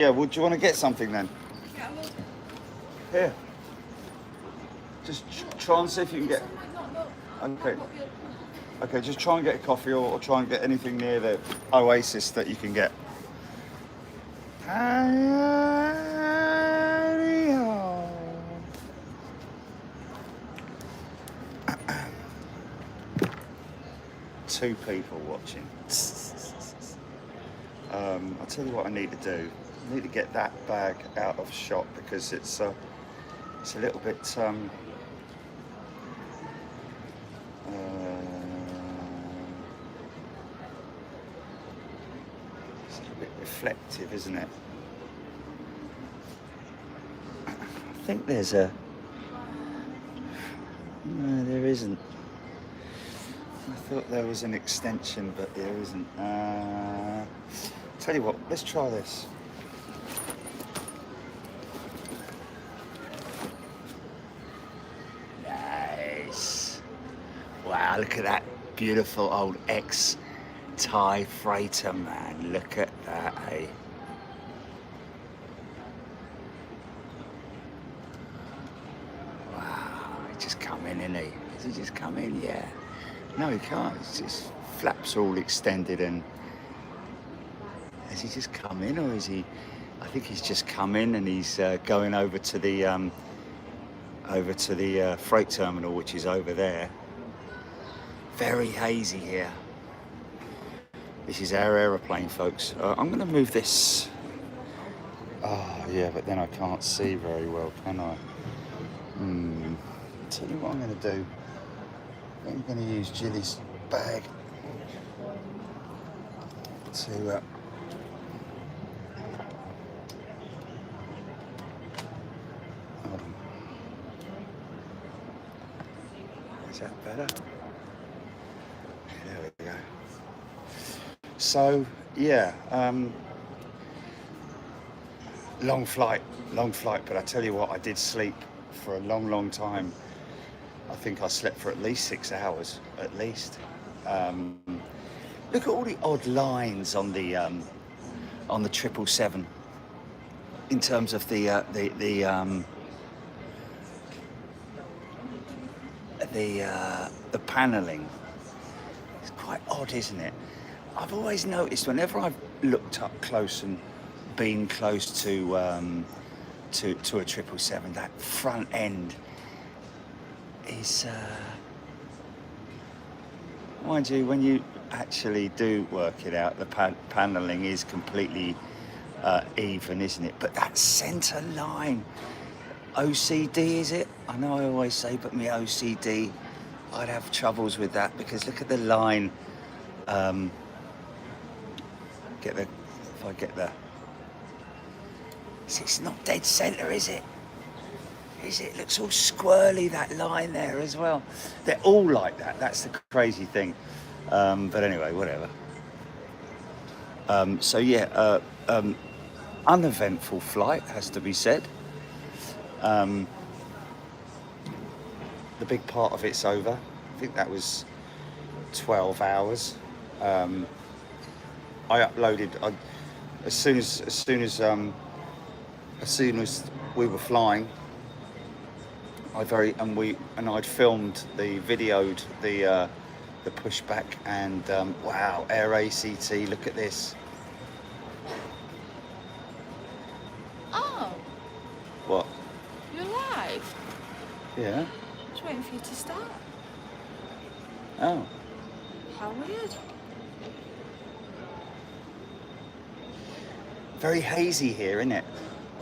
Yeah, well, do you want to get something then? Here. Just try and see if you can get... Okay. Okay, just try and get a coffee or try and get anything near the oasis that you can get. Two people watching. I'll tell you what I need to do. I need to get that bag out of shot because it's a little bit it's a bit reflective, isn't it? I think there's a... No, there isn't. I thought there was an extension, but there isn't. Tell you what, let's try this. Nice. Wow, look at that beautiful old ex-Thai freighter, man. Look at that, eh? Wow, he just come in, isn't he? Does he just come in? Yeah. No, he can't. It's just flaps are all extended. And has he just come in, or is he? I think he's just come in, and he's going over to the freight terminal, which is over there. Very hazy here. This is our aeroplane, folks. I'm going to move this. Oh yeah, but then I can't see very well, can I? Tell you what I'm going to do. I'm going to use Jilly's bag to is that better? There we go. So yeah, long flight, but I tell you what, I did sleep for a long time. I think I slept for at least 6 hours, at least. Look at all the odd lines on the 777 in terms of the panelling. It's quite odd, isn't it? I've always noticed whenever I've looked up close and been close to a 777, that front end is, mind you, when you actually do work it out, the panelling is completely even, isn't it? But that centre line, OCD, is it? I know I always say, but me OCD, I'd have troubles with that because look at the line. If I get the, it's not dead centre, is it? Is it? Looks all squirrely, that line there as well. They're all like that. That's the crazy thing. But anyway, whatever. So yeah, uneventful flight, has to be said. The big part of it's over. I think that was 12 hours. I uploaded as soon as we were flying. I'd filmed videoed the pushback, and wow, Air ACT, look at this. Oh. What? You're live? Yeah. I was waiting for you to start. Oh. How weird. Very hazy here, isn't it?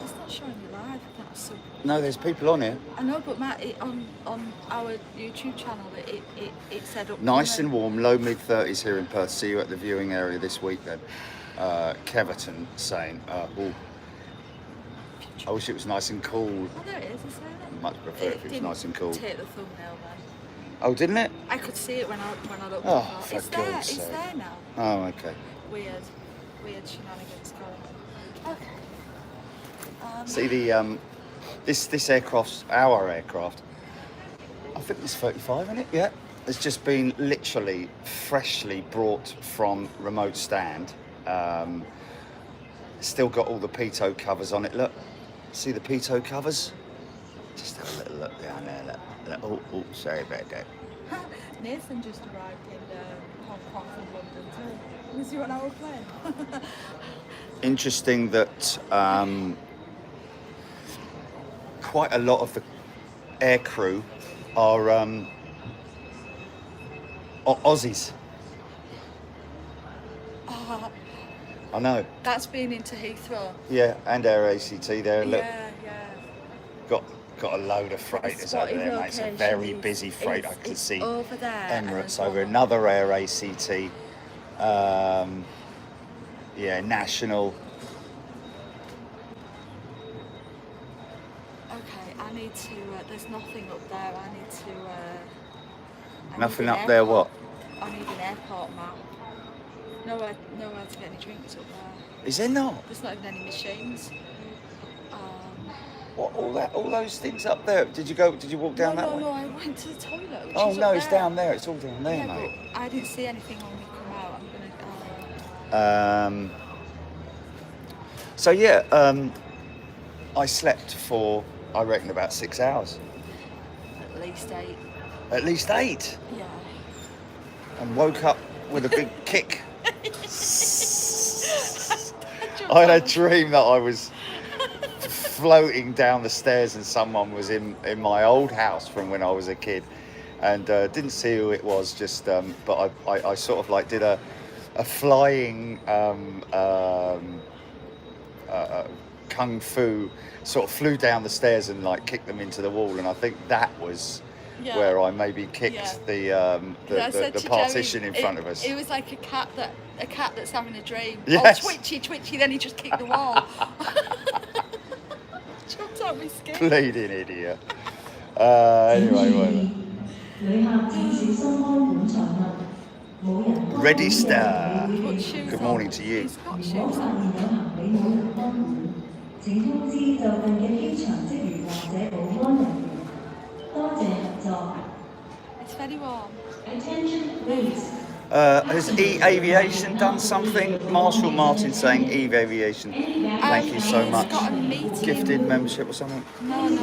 It's not showing you live. That's so... No, there's people on here. I know, but Matt, on our YouTube channel, it said up. Nice and warm, low mid-30s here in Perth. See you at the viewing area this week then. Keverton saying, oh, I wish it was nice and cool. Oh, there it is, I say that. Much prefer if it was nice and cool. Take the thumbnail then. Oh, didn't it? I could see it when I looked Oh, at for it. It's there, God's it's sake. there now. Oh, okay. Weird shenanigans going on. Okay. See the this aircraft, our aircraft, I think it's 35, isn't it? Yeah. It's just been literally freshly brought from remote stand. Still got all the Pitot covers on it. Look, see the Pitot covers? Just have a little look down there. Look. Oh, sorry about that. Nathan just arrived in Hong Kong from London too. Was you on our plane? Interesting that quite a lot of the air crew are Aussies. I know. That's been into Heathrow. Yeah, and Air ACT there. Look, Yeah. got a load of freighters over there, mate. It's a very busy freight. I can see over there. Emirates over, another Air ACT. Yeah, National. Okay, I need to. There's nothing up there. I need to. Nothing up there. What? I need an airport map. Nowhere to get any drinks up there. Is there not? There's not even any machines. What, all those things up there? Did you walk down that way? No, I went to the toilet. Oh no, it's down there. It's all down there, yeah, mate. But I didn't see anything when we come out. I'm gonna. So yeah, I slept for, I reckon, about 6 hours. At least 8. At least 8. Yeah. And woke up with a big kick. I had a dream that I was floating down the stairs and someone was in my old house from when I was a kid, and didn't see who it was. Just but I sort of like did a flying kung fu, sort of flew down the stairs and like kicked them into the wall, and I think that was where I maybe kicked the partition Jerry, in front of us. It was like a cat that's having a dream. Yes. Oh, twitchy, then he just kicked the wall. Jumped out my skin. Bleeding idiot. Anyway, Ready Star. Good morning to you. He's got shoes on. It's very warm. Attention please. Has E-Aviation done something? Marshall Martin saying E-Aviation. Thank you so He's much. got a meeting. Gifted membership or something? No. No.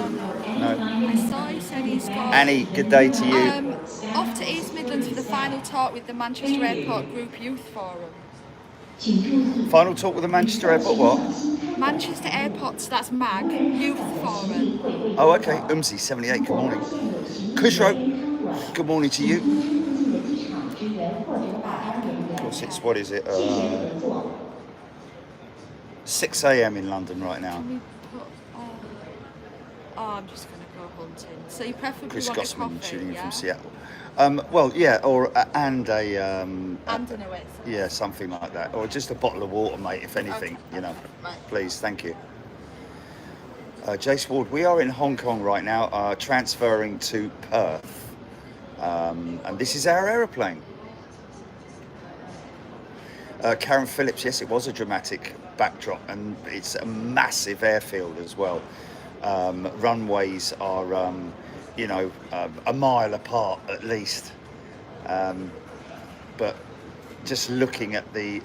I saw he said he's got. Annie, good day to you. Off to East Midlands for the final talk with the Manchester Airport Group Youth Forum. Final talk with the Manchester Airport, what? Manchester Airports, that's MAG, Youth Forum. Oh, okay. 78, good morning. Kushro, good morning to you. Of course, it's, what is it? 6 a.m. in London right now. Can we put, I'm just going to go hunting. So you preferably Chris want a Gossman coffee, tuning in yeah? from Seattle. Well, yeah, or and a And an Oasis. yeah, something like that, or just a bottle of water, mate. If anything, Okay. you know. Right. Please, thank you. Jace Ward, we are in Hong Kong right now, transferring to Perth, and this is our aeroplane. Karen Phillips, yes, it was a dramatic backdrop, and it's a massive airfield as well. Runways are, a mile apart at least. But just looking at the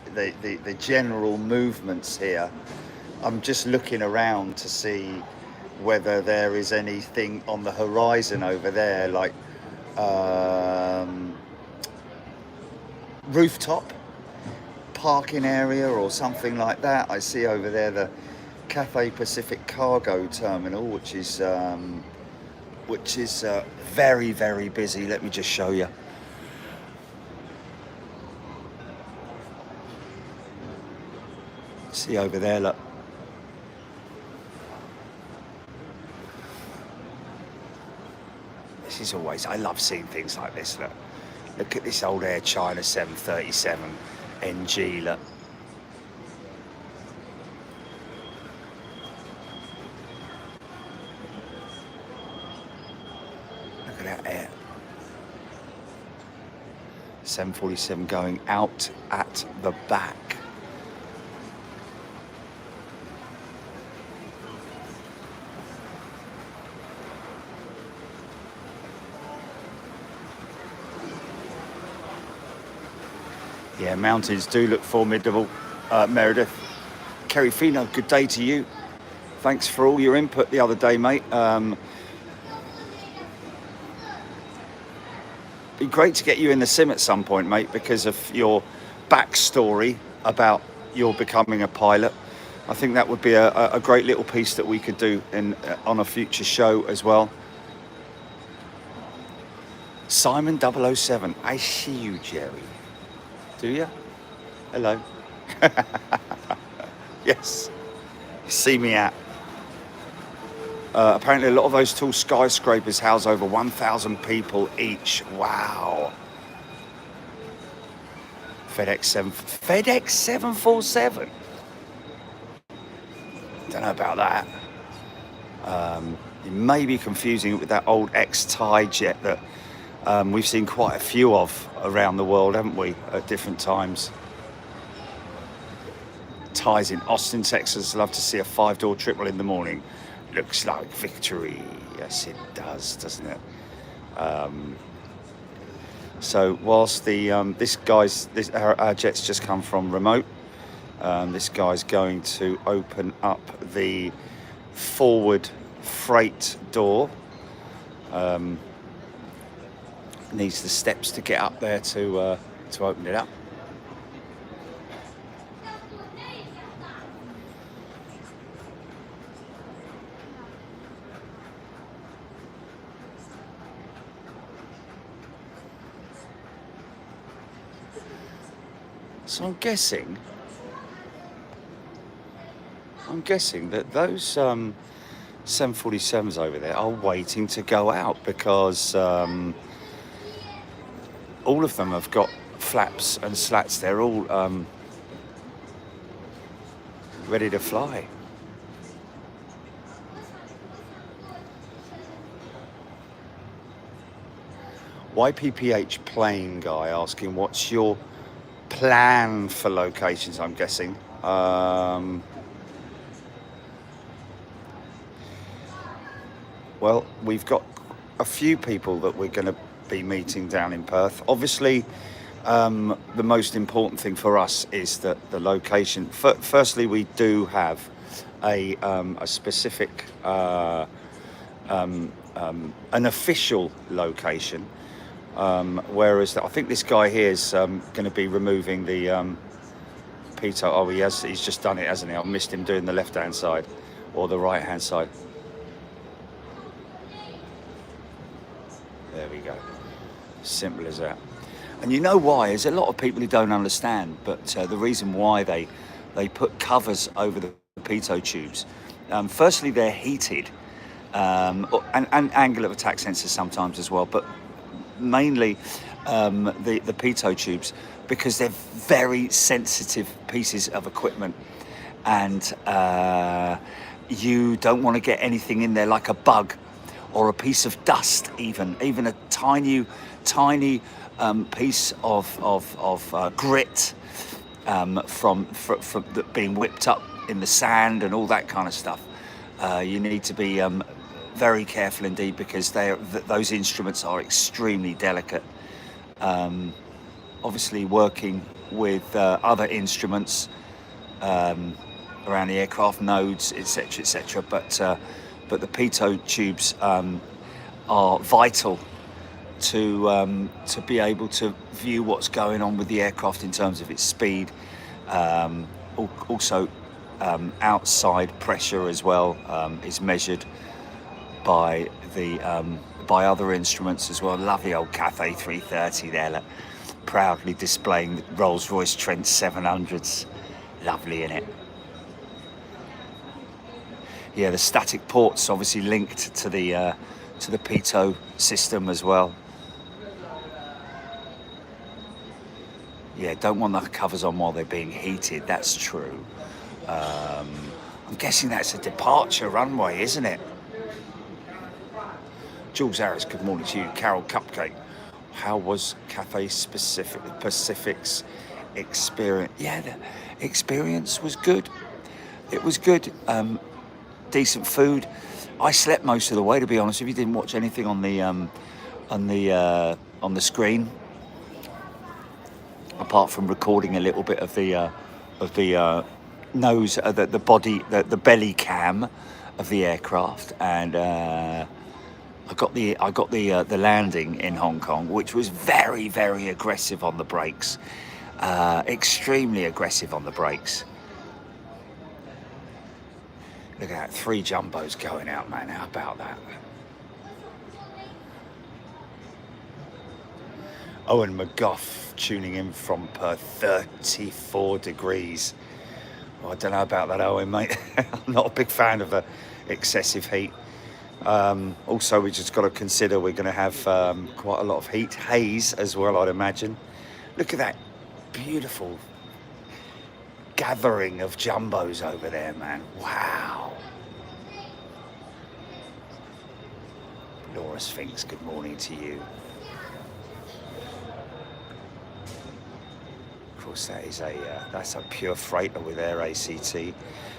general movements here, I'm just looking around to see whether there is anything on the horizon over there, like rooftop parking area or something like that. I see over there the Cathay Pacific Cargo Terminal, which is very, very busy. Let me just show you. See over there, look. This is always, I love seeing things like this, look. Look at this old Air China 737 NG, look. Look at that air. 747 going out at the back. Yeah, mountains do look formidable, Meredith. Kerry Fino, good day to you. Thanks for all your input the other day, mate. Be great to get you in the sim at some point, mate, because of your backstory about your becoming a pilot. I think that would be a great little piece that we could do on a future show as well. Simon 007, I see you, Jerry. Do you? Hello. Yes, see me out. Apparently a lot of those tall skyscrapers house over 1,000 people each. Wow. FedEx 747. Don't know about that. You may be confusing it with that old ex-Thai jet that we've seen quite a few of around the world, haven't we, at different times. Thais in Austin, Texas, love to see a 5-door triple in the morning. Looks like victory. Yes, it does, doesn't it? So whilst our jet's just come from remote, this guy's going to open up the forward freight door. Needs the steps to get up there to open it up. So I'm guessing that those 747s over there are waiting to go out because all of them have got flaps and slats. They're all ready to fly. YPPH plane guy asking, what's your plan for locations, I'm guessing. Well, we've got a few people that we're going to be meeting down in Perth. Obviously, the most important thing for us is that the location. Firstly, we do have a specific, an official location. Whereas I think this guy here is going to be removing the Pitot. Oh, he's just done it, hasn't he? I've missed him doing the left-hand side or the right-hand side. There we go. Simple as that. And you know why? There's a lot of people who don't understand, but the reason why they put covers over the Pitot tubes. Firstly, they're heated, and angle of attack sensors sometimes as well, but mainly the Pitot tubes, because they're very sensitive pieces of equipment, and you don't want to get anything in there like a bug or a piece of dust, even a tiny piece of grit from being whipped up in the sand and all that kind of stuff. You need to be very careful indeed, because those instruments are extremely delicate. Obviously working with other instruments around the aircraft nodes, etc., but the Pitot tubes are vital to be able to view what's going on with the aircraft in terms of its speed. Also outside pressure as well is measured by other instruments as well. Lovely old Cathay 330 there, look, proudly displaying the Rolls-Royce Trent 700s. Lovely, innit? Yeah, the static ports obviously linked to the Pitot system as well. Yeah, don't want the covers on while they're being heated. That's true. I'm guessing that's a departure runway, isn't it? Jules Harris, good morning to you. Carol Cupcake, how was Cathay Pacific's experience? Yeah, the experience was good. It was good. Decent food. I slept most of the way, to be honest. If you didn't watch anything on the screen, apart from recording a little bit of the nose, the body, the belly cam of the aircraft, and I got the landing in Hong Kong, which was very, very aggressive on the brakes, extremely aggressive on the brakes. Look at that, 3 jumbos going out, man. How about that? Owen McGough tuning in from Perth, 34 degrees. Well, I don't know about that, Owen, mate. I'm not a big fan of the excessive heat. Also, we just got to consider we're going to have quite a lot of heat haze as well, I'd imagine. Look at that beautiful gathering of jumbos over there, man. Wow. Laura Sphinx, good morning to you. Of course, that is that's a pure freighter with Air ACT.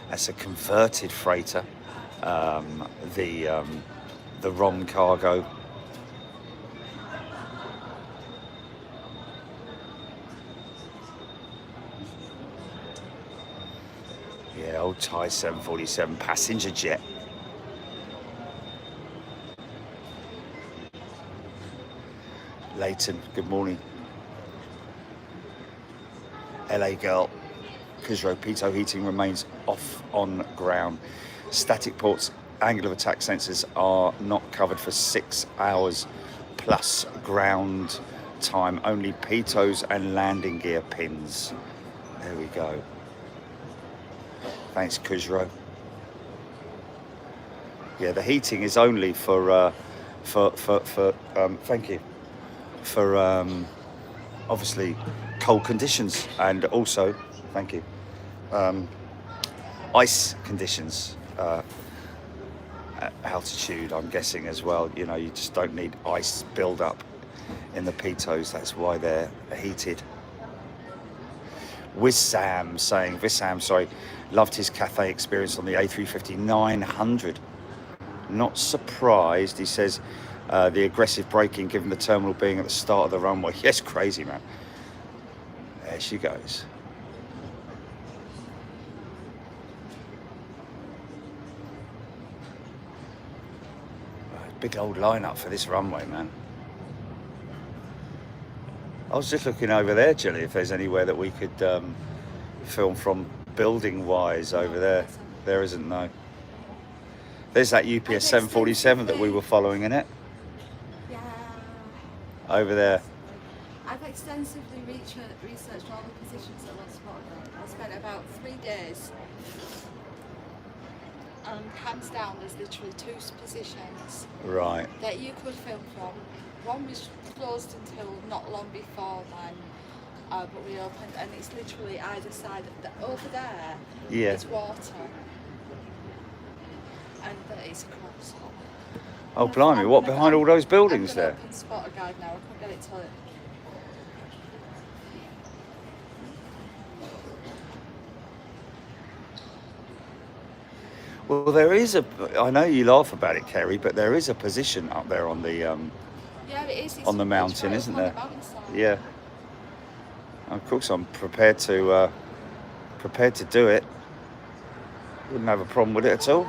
That's a converted freighter. The ROM cargo. Yeah, old Thai 747 passenger jet. Leighton, good morning. LA girl. Heathrow, Pitot heating remains off on ground. Static ports, angle of attack sensors are not covered for 6 hours plus ground time. Only pitos and landing gear pins. There we go. Thanks, Kujro. Yeah, the heating is only for thank you, for obviously cold conditions, and also, thank you, ice conditions, at altitude, I'm guessing as well. You know, you just don't need ice build up in the pitos. That's why they're heated. Wissam saying, sorry, loved his Cathay experience on the A350-900. Not surprised, he says, the aggressive braking given the terminal being at the start of the runway. Yes, crazy, man. There she goes. Big old lineup for this runway, man. I was just looking over there, Jilly, if there's anywhere that we could film from building-wise over there. There isn't, no. There's that UPS 747 that we were following, in it. Yeah. Over there. I've extensively researched all the positions that were spotted. I spent about 3 days. And hands down, there's literally 2 positions Right. that you could film from. One was closed until not long before then, but we opened, and it's literally either side. Over there, Yeah. it's water, and it's across. Oh, blimey, what, behind all those buildings I'm there? open spotter guide now. I couldn't get it to it. Well, there is a, I know you laugh about it, Kerry, but there is a position up there on the Yeah, it is. It's on the mountain, right isn't on there? the mountainside. Yeah. Of course, I'm prepared to do it. Wouldn't have a problem with it at all.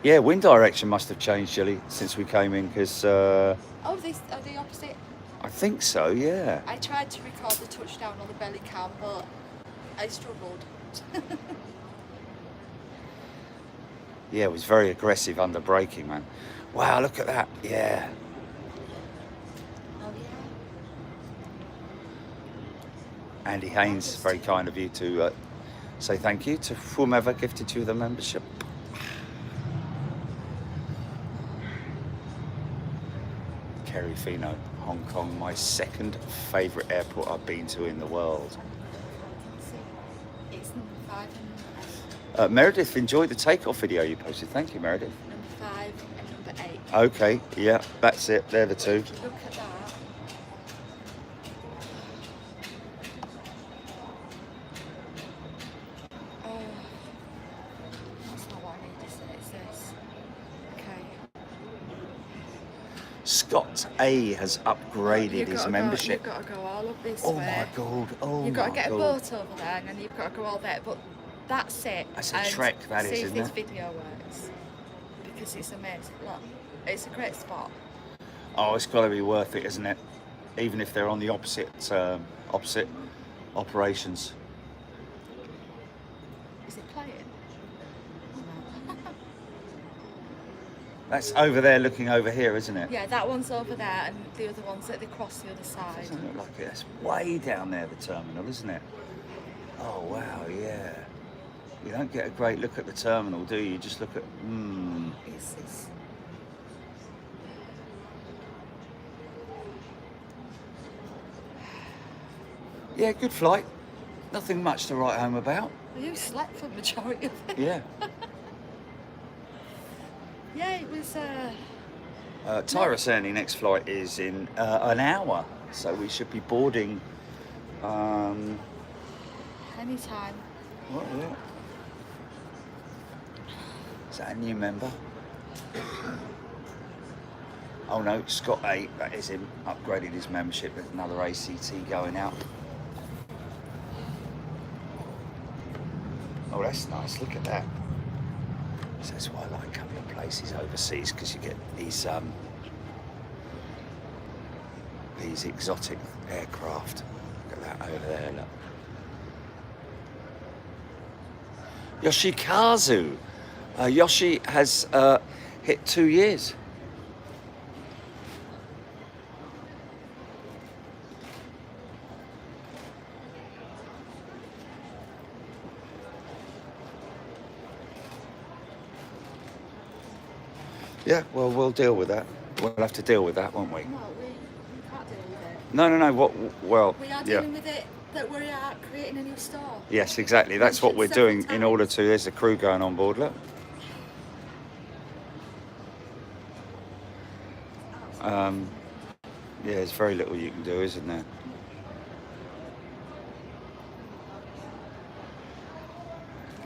Yeah, wind direction must have changed, Jilly, since we came in, because Oh, this are the opposite. I think so, yeah. I tried to record the touchdown on the belly cam, but I struggled. Yeah, it was very aggressive under braking, man. Wow, look at that. Yeah. Oh yeah. Andy Haynes, very kind of you to say thank you to whomever gifted you the membership. Kerry Fino, Hong Kong, my second favourite airport I've been to in the world. It's number 5 and Meredith, enjoyed the takeoff video you posted. Thank you, Meredith. number 5 and number 8. Okay, yeah, that's it. They're the 2. Look at that. That's not what I need, is it? It's this. Okay. Scott A has upgraded his membership. You've got to go all up this Oh way. my god! Oh You've got to my get a god! boat over there, and then you've got to go all there. But that's it. That's a and trek, that is, see if isn't this it? video works, because it's amazing. Look, it's a great spot. Oh, it's got to be worth it, isn't it? Even if they're on the opposite operations. Is it playing? No. That's over there, looking over here, isn't it? Yeah, that one's over there, and the other one's at the cross the other side. Doesn't look like it. That's way down there, the terminal, isn't it? Oh wow, yeah. You don't get a great look at the terminal, do you? You just look at. It's Yeah, good flight. Nothing much to write home about. You slept for the majority of it. Yeah. Yeah, it was. Tyrus Ernie next flight is in an hour, so we should be boarding. Anytime. What is it? Is that a new member? Oh no, Scott 8, that is him, upgraded his membership with another ACT going out. Oh, that's nice, look at that. So that's why I like coming to places overseas, because you get these exotic aircraft. Look at that over there, look. Yoshikazu. Yoshi has hit 2 years. Yeah, well, we'll deal with that. We'll have to deal with that, won't we? No, we can't deal with it. No. What? Well, We are yeah. dealing with it that we are creating a new store. Yes, exactly. That's what we're doing in order to. There's the crew going on board. Look. Yeah, there's very little you can do, isn't there?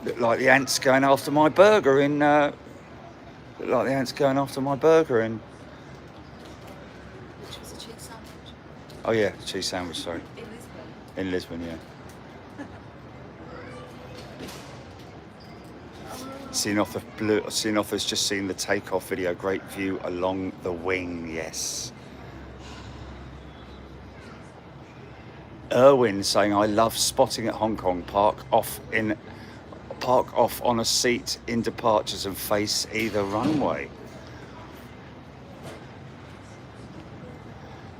Look like the ants going after my burger in. Look like the ants going after my burger in. Which was a cheese sandwich. Oh yeah, cheese sandwich. Sorry. In Lisbon. In Lisbon, yeah. Sinotha's just seen the takeoff video. Great view along the wing. Yes. Erwin saying, I love spotting at Hong Kong. Park off on a seat in departures and face either runway.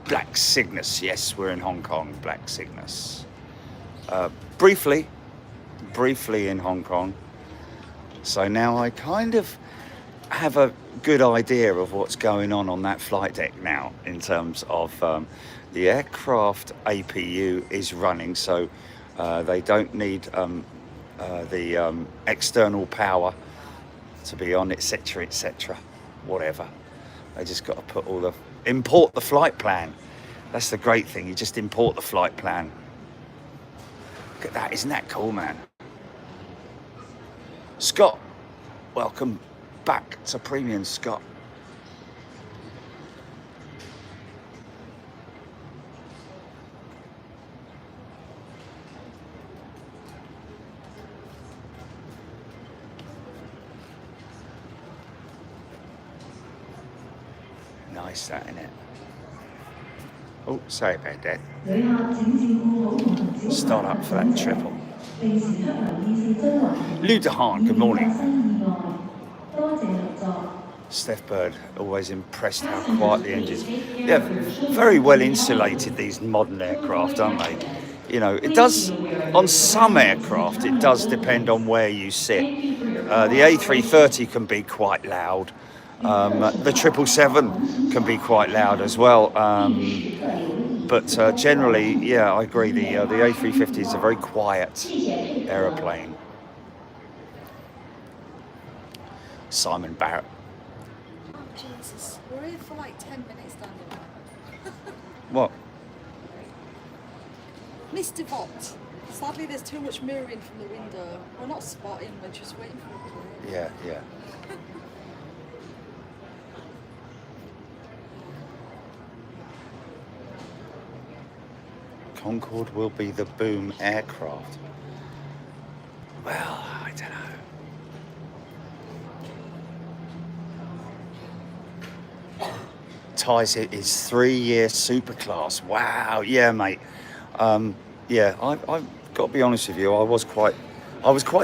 Black Cygnus. Yes, we're in Hong Kong. Black Cygnus. Briefly in Hong Kong. So now I kind of have a good idea of what's going on that flight deck now in terms of the aircraft APU is running, so they don't need the external power to be on, etc., whatever. They just got to import the flight plan. That's the great thing, you just import the flight plan. Look at that, isn't that cool, man? Scott, welcome back to Premium, Scott. Nice that, innit? Oh, sorry about that. Start up for that triple. Ludahan, good morning. Steph Bird, always impressed how quiet the engines. Yeah, very well insulated, these modern aircraft, aren't they? You know, it does, on some aircraft, it does depend on where you sit. The A330 can be quite loud. The 777 can be quite loud as well. But generally, yeah, I agree. The A350 is a very quiet aeroplane. Simon Barrett. Oh, Jesus. We're here for like 10 minutes, Daniel. What? Mr. Vought. Sadly, there's too much mirroring from the window. We're not spotting, we're just waiting for a plane. Yeah. Concorde will be the boom aircraft. Well, I don't know. Ties it is 3-year superclass. Wow, yeah, mate. Yeah, I've got to be honest with you. I was quite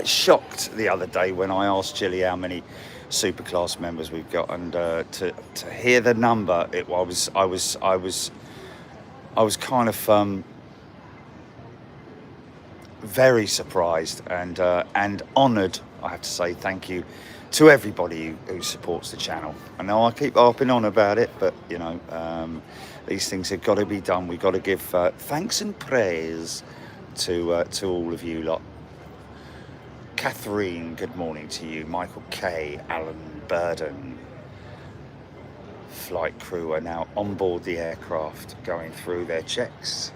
shocked the other day when I asked Jilly how many superclass members we've got, and to hear the number, I was kind of very surprised and honoured. I have to say thank you to everybody who supports the channel. I know I keep harping on about it, but you know, these things have got to be done. We've got to give thanks and praise to all of you lot. Catherine, good morning to you. Michael K, Alan Burden. Flight crew are now on board the aircraft, going through their checks.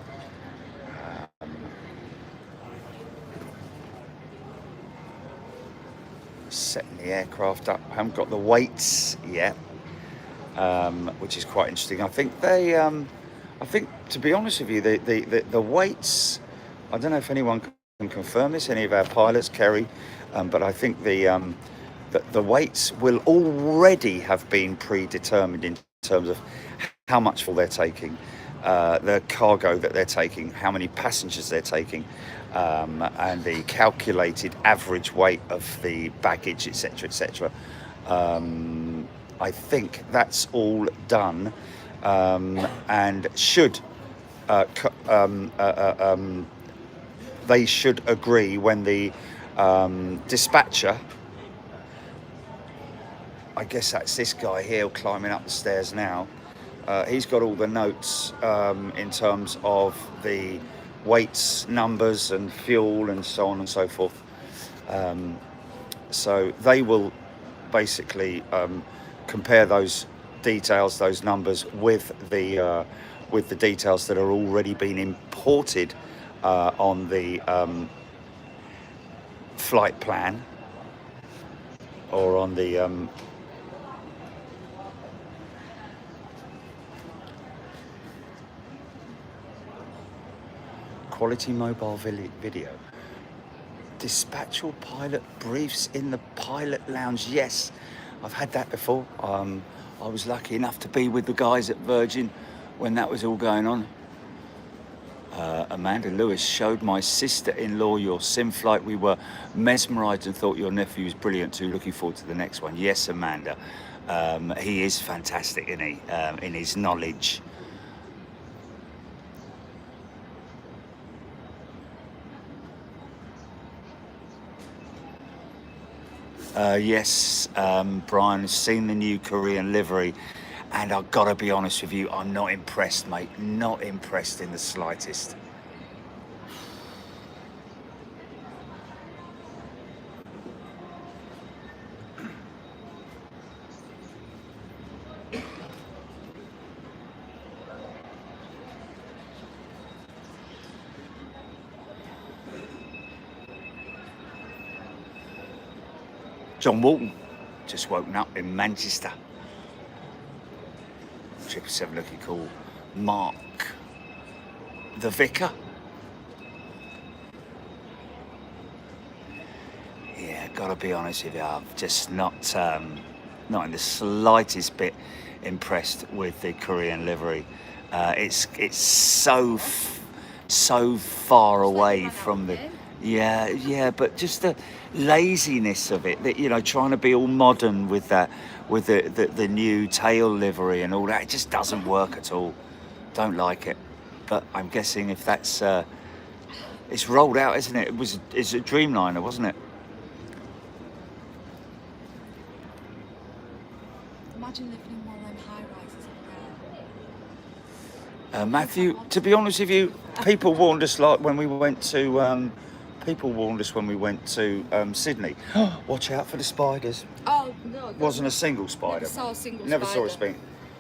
Setting the aircraft up. Haven't got the weights yet, which is quite interesting. I think they, I think, to be honest with you, the weights. I don't know if anyone can confirm this. Any of our pilots, Kerry, but I think the weights will already have been predetermined in terms of how much fuel they're taking, the cargo that they're taking, how many passengers they're taking. And the calculated average weight of the baggage, etc., etc. I think that's all done, and should they should agree when the dispatcher, I guess that's this guy here climbing up the stairs now. He's got all the notes in terms of the weights, numbers and fuel and so on and so forth. So they will basically compare those details, those numbers with the details that are already been imported on the flight plan, or on the quality mobile video. Dispatchable pilot briefs in the pilot lounge. Yes, I've had that before. I was lucky enough to be with the guys at Virgin when that was all going on. Amanda Lewis showed my sister-in-law your sim flight. We were mesmerised and thought your nephew was brilliant too. Looking forward to the next one. Yes, Amanda. He is fantastic, isn't he? In his knowledge. Yes, Brian has seen the new Korean livery, and I've got to be honest with you, I'm not impressed, mate. Not impressed in the slightest. John Walton, just woken up in Manchester. 777 looking cool. Mark, the Vicar. Yeah, gotta be honest with you, I'm just not in the slightest bit impressed with the Korean livery. It's so far away from the. Yeah, but just the laziness of it, that, you know, trying to be all modern with that, with the new tail livery and all that, it just doesn't work at all. Don't like it. But I'm guessing if that's it's rolled out, isn't it? It's a Dreamliner, wasn't it? Imagine living in one of them high rises. Matthew, to be honest with you, people warned us like when we went to Sydney. Watch out for the spiders. Oh no! Wasn't a single spider. Never saw a single Never spider. saw a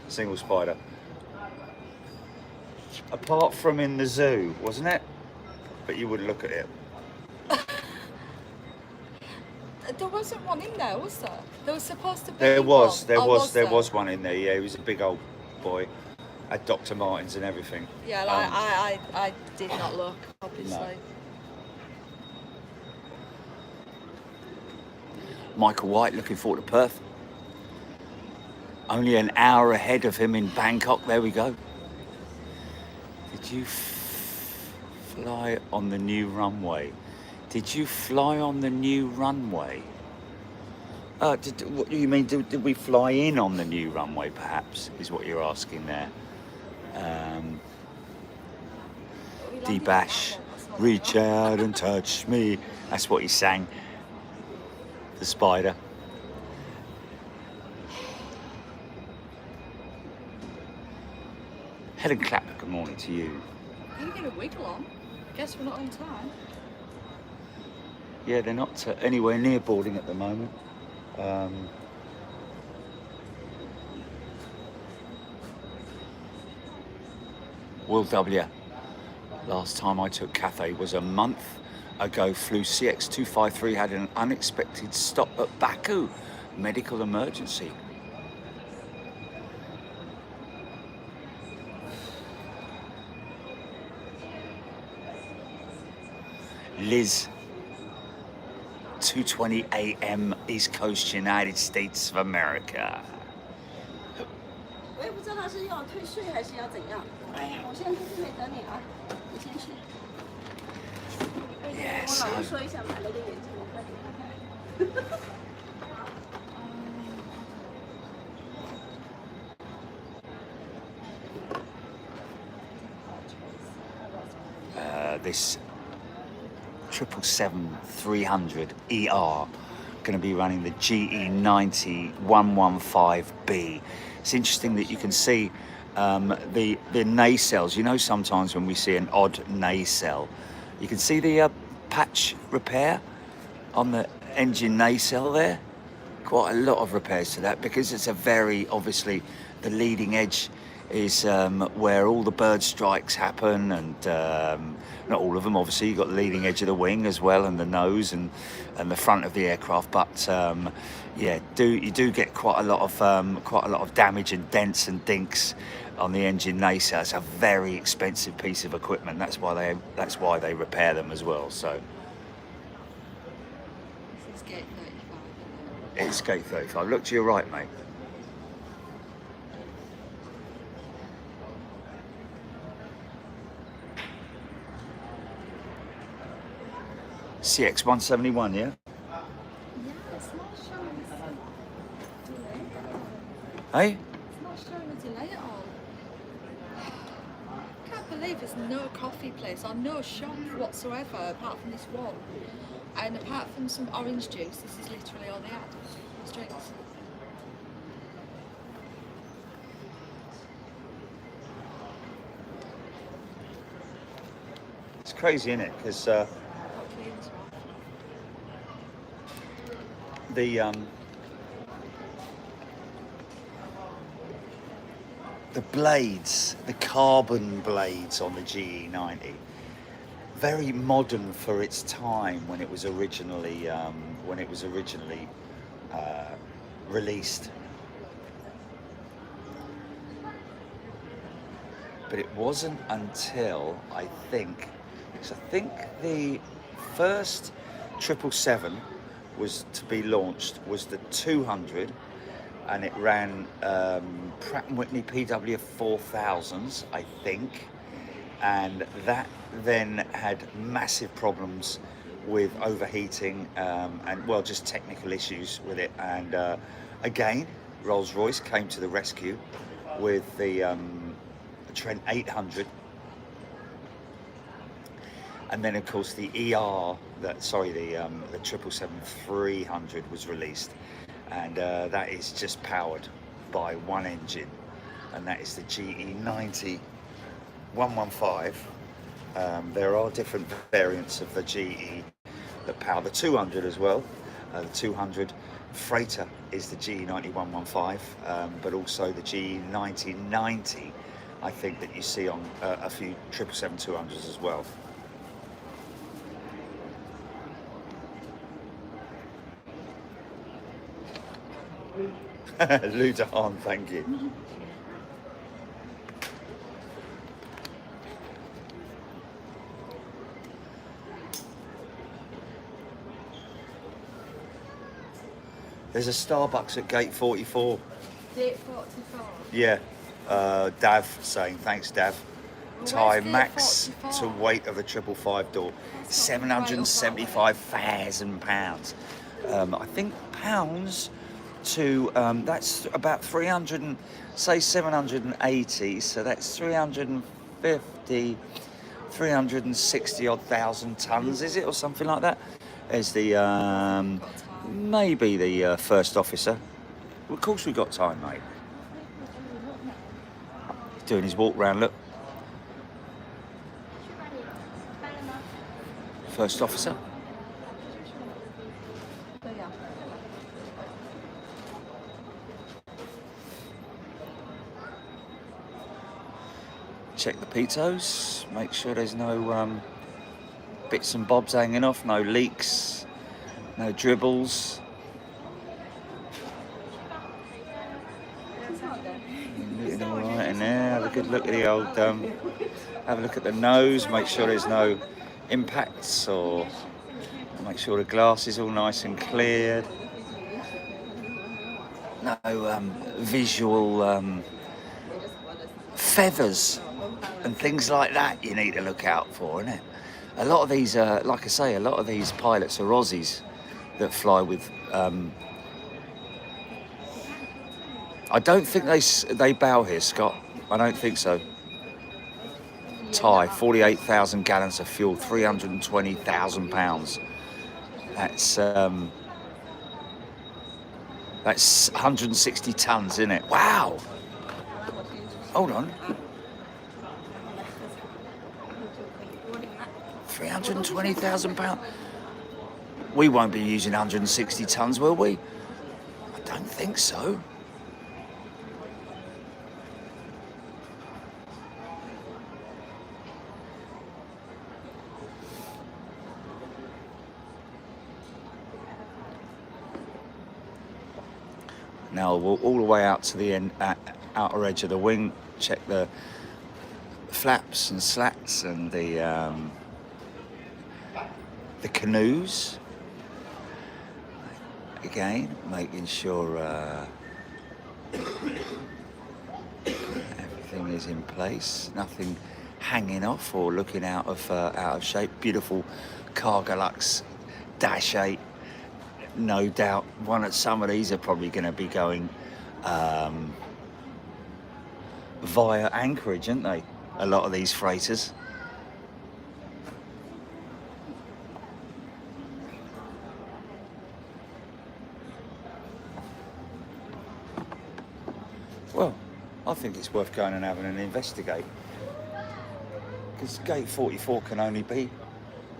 single spider. Apart from in the zoo, wasn't it? But you wouldn't look at it. There wasn't one in there, was there? There was supposed to be. There was one. one in there. Yeah, he was a big old boy, At Dr. Martens and everything. Yeah, like, I did not look, obviously. No. Michael White looking forward to Perth. Only an hour ahead of him in Bangkok. There we go. Did you fly on the new runway? Did you fly on the new runway? What do you mean? Did we fly in on the new runway? Perhaps is what you're asking there. D-Bash, reach out and touch me. That's what he sang. The Spider. Helen Clapper, good morning to you. Can you get a wiggle on? Guess we're not on time. Yeah, they're not anywhere near boarding at the moment. Will W. Last time I took Cathay was a month ago. Flew CX253, had an unexpected stop at Baku. Medical emergency. Liz, 2:20 a.m. East Coast, United States of America. 我也不知道他是要退税还是要怎样。我现在在这里等你啊，你先去。我老公说一下买了个眼镜，我快点看看。This 777-300 ER going to be running the GE90 115B. It's interesting that you can see the nacelles. You know, sometimes when we see an odd nacelle, you can see the patch repair on the engine nacelle there. Quite a lot of repairs to that because it's a very, obviously, the leading edge is where all the bird strikes happen, and not all of them, obviously. You've got the leading edge of the wing as well, and the nose and the front of the aircraft. But yeah, you do get quite a lot of damage and dents and dinks on the engine nacelle. It's a very expensive piece of equipment. That's why they repair them as well. So This is gate 35. it's gate 35. Look to your right, mate. CX-171, yeah? Yeah, it's not showing a delay. Hey? It's not showing a delay at all. I can't believe there's no coffee place or no shop whatsoever apart from this one. And apart from some orange juice, this is literally all they have. It's drinks. It's crazy, isn't it? Because Not clean as well. the blades, the carbon blades on the GE90, very modern for its time when it was originally released. But it wasn't until I think the first 777 was to be launched was the 200, and it ran Pratt & Whitney PW4000s, I think, and that then had massive problems with overheating and, well, just technical issues with it. And again, Rolls-Royce came to the rescue with the Trent 800. And then, of course, the the 777-300 was released, and that is just powered by one engine, and that is the GE90 115. There are different variants of the GE that power the 200 as well. The 200 freighter is the GE90 115, but also the GE9090, I think, that you see on a few 777-200s as well. Ludahan, thank you. There's a Starbucks at gate 44. Gate 44. Yeah. Dav saying, thanks, Dav. Well, Thai where's gate max 44? to weight of a 555 door. That's not right up that way. £775,000. I think pounds to, that's about 300, say 780, so that's 350, 360 odd thousand tons, is it, or something like that? There's the, maybe the first officer. Well, of course we've got time, mate. Doing his walk round, look. First officer. 对呀。 Check the pitos, make sure there's no bits and bobs hanging off, no leaks, no dribbles. Looking all right in there. Have a good look at the old, have a look at the nose, make sure there's no impacts, or make sure the glass is all nice and cleared. No visual feathers and things like that you need to look out for, innit? A lot of these, like I say, a lot of these pilots are Aussies that fly with. I don't think they bow here, Scott. I don't think so. Thai, 48,000 gallons of fuel, 320,000 pounds. That's 160 tons, isn't it? Wow. Hold on. 320,000 pounds. We won't be using 160 tons, will we? I don't think so. Now we'll all the way out to the end, outer edge of the wing. Check the flaps and slats and the canoes. Again, making sure everything is in place. Nothing hanging off or looking out of shape. Beautiful Cargolux Dash 8. No doubt some of these are probably going to be going via Anchorage, aren't they? A lot of these freighters. Well, I think it's worth going and having an investigate, because gate 44 can only be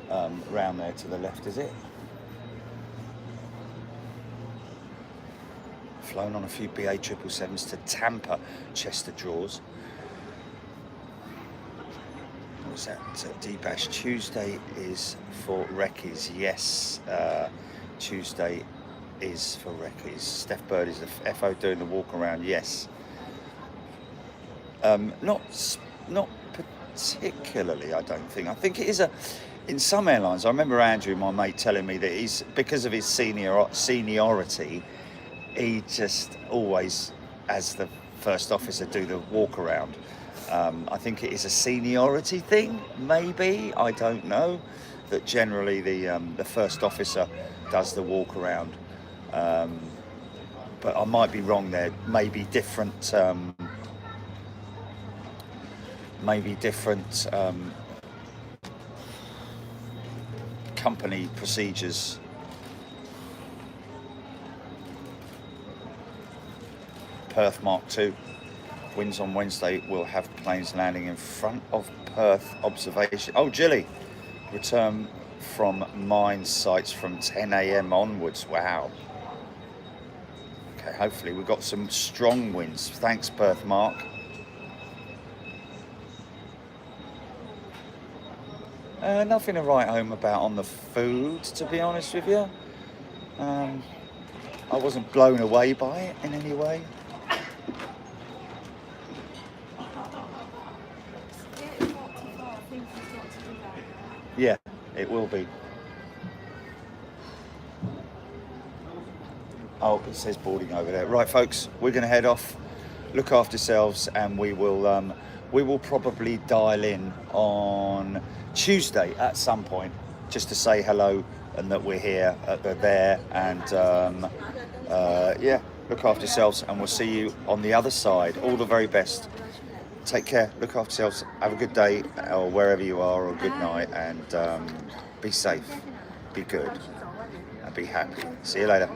round there to the left, is it? Flown on a few BA 777s to Tampa, Chester draws. What's that? D-Bash. Tuesday is for recce's. Yes, Tuesday is for recce's. Steph Bird is the FO doing the walk around. Yes. Not particularly, I don't think. I think it is in some airlines. I remember Andrew, my mate, telling me that he's, because of his seniority, he just always, as the first officer, do the walk around. I think it is a seniority thing, maybe, I don't know, that generally the first officer does the walk around. But I might be wrong there. Maybe different company procedures. Perth Mark II. Winds on Wednesday will have planes landing in front of Perth observation. Oh, Jilly. Return from mine sites from 10 a.m. onwards. Wow. Okay, hopefully we've got some strong winds. Thanks, Perth Mark. Nothing to write home about on the food, to be honest with you. I wasn't blown away by it in any way. Yeah, it will be. Oh, it says boarding over there. Right, folks, we're going to head off. Look after yourselves, and we will probably dial in on Tuesday at some point, just to say hello and that we're here, they're there, and yeah, look after yourselves, and we'll see you on the other side. All the very best. Take care. Look after yourselves. Have a good day, or wherever you are, or good night, and be safe, be good, and be happy. See you later.